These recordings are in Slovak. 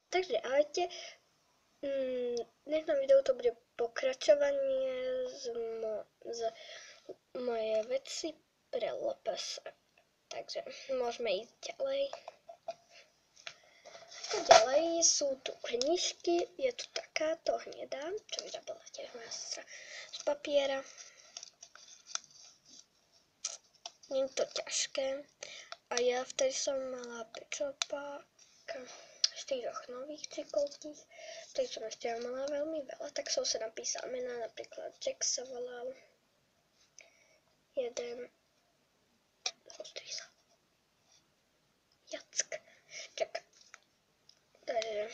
Takže ahojte. V dnešnom videu to bude pokračovanie z mojej veci pre LPS. Takže môžeme ísť ďalej. A ďalej sú tu knižky. Je tu takáto hnedá, čo vyrobila tiež moja sestra z papiera. Nie je to ťažké. A ja vtedy som mala pečopáka 4 nových cyklských, ktorých som ešte mala veľmi veľa, tak som sa napísala mená, napríklad Jack sa volal, jeden, pozri sa, Jack, Jack, takže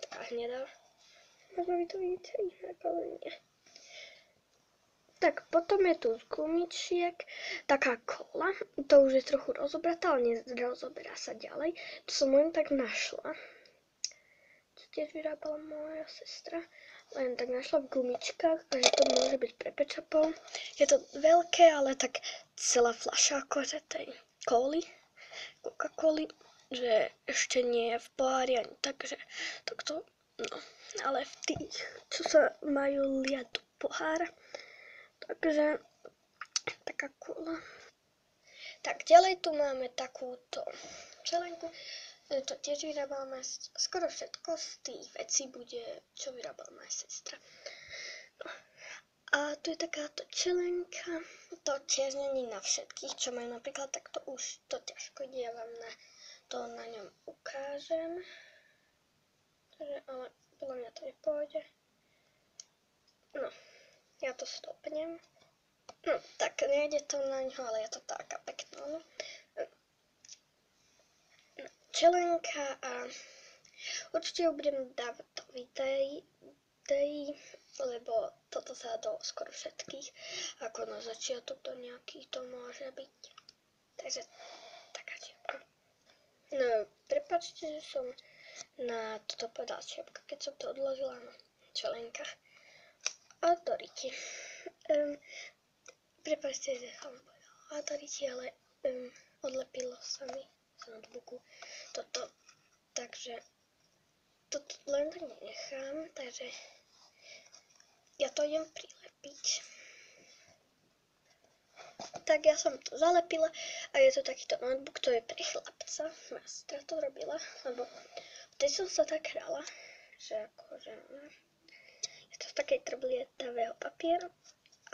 taká hnedá, možno vy to vidíte inak, ale nie. Tak potom je tu z gumičiek taká kola, to už je trochu rozobratá, ale nerozoberá sa ďalej, to som len tak našla. Tiež vyrábala moja sestra, len tak našla v gumičkách a že to môže byť pre pečapov. Je to veľké, ale tak celá fľaša akože tej kóly, Coca-Coly, že ešte nie je v pohári ani tak, že takto, no, ale v tých, čo sa majú liať do pohára, takže taká kóla. Tak ďalej tu máme takúto čelenku. To tiež vyrábala moja sestra. Skoro všetko z tých vecí bude, čo vyrábala moja sestra. No. A tu je takáto čelenka. To tiež není na všetkých, čo majú napríklad, tak to už to ťažko ide. Ja vám na ňom ukážem. Ale podľa mňa to nepôjde. No, ja to stopnem. No, tak nejde to na ňo, ale je to taká pekná. No. Čelenka a určite ju budem dávať do videí, lebo toto sa dalo skoro všetkých, ako na začiatok do nejakých to môže byť. Takže taká čiapka. No, prepáčte, že som na toto povedala čiapka, keď som to odložila na čelenkách. A Doriti. Prepáčte, že som povedala Doriti, ale odlepilo sa mi z notebooku toto, takže toto len tak nenechám, takže ja to idem prilepiť. Tak ja som to zalepila a je to takýto notebook, to je pre chlapca, moja sestra to robila, lebo vtedy som sa tak hrala, že akože je to z takej trblietavého papieru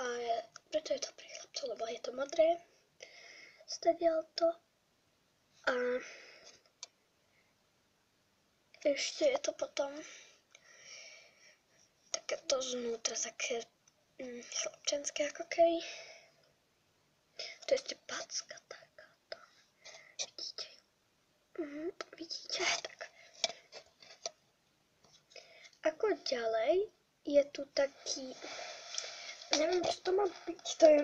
a preto je to pre chlapcov, lebo je to modré, stadiaľ to. A ešte je to potom takéto znútra také chlapčenské ako keby. To je ešte packa takáto. Vidíte? Vidíte? Tak. Ako ďalej je tu taký, neviem čo to má byť, to je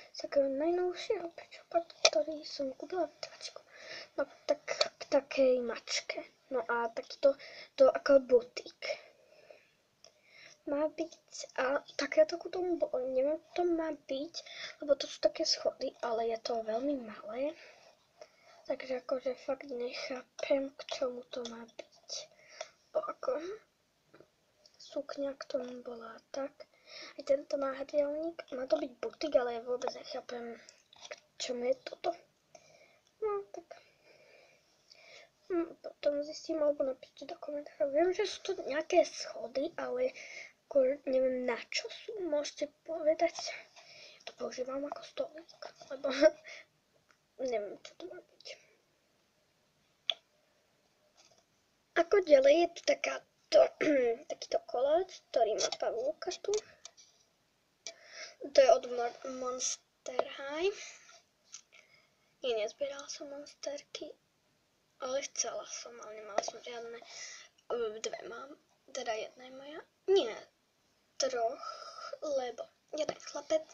z takého najnovšieho pečopa, ktorý som kúpila v tračku. No tak k takej mačke. No a takýto to ako butík. Má byť a takéto ku tomu bolo. Neviem, čo to má byť, lebo to sú také schody, ale je to veľmi malé. Takže akože fakt nechápem, k čomu to má byť. Bo ako sukňa k tomu bola tak. Aj tento náhrdelník, má to byť butík, ale ja vôbec nechápem, k čomu je toto. No tak potom zistím, alebo napíšte do komentárov. Viem, že sú tu nejaké schody, ale ako neviem na čo sú, môžete povedať. Ja to používam ako stolík, lebo neviem, čo to má byť. Ako ďalej je tu takýto koláč, ktorý má pavúka tu. To je od Monster High. Nezbierala som monsterky, ale chcela som, ale nemala som žiadne. Dve mám, teda jedna je moja. Nie, troch, lebo jeden chlapec,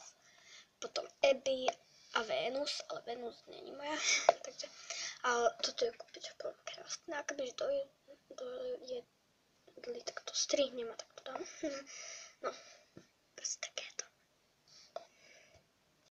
potom Abby a Venus, ale Venus není moja, takže, ale toto je kúpiť úplne krásne, a kebyže jedli, tak to strihnem a tak to dám. No, proste také.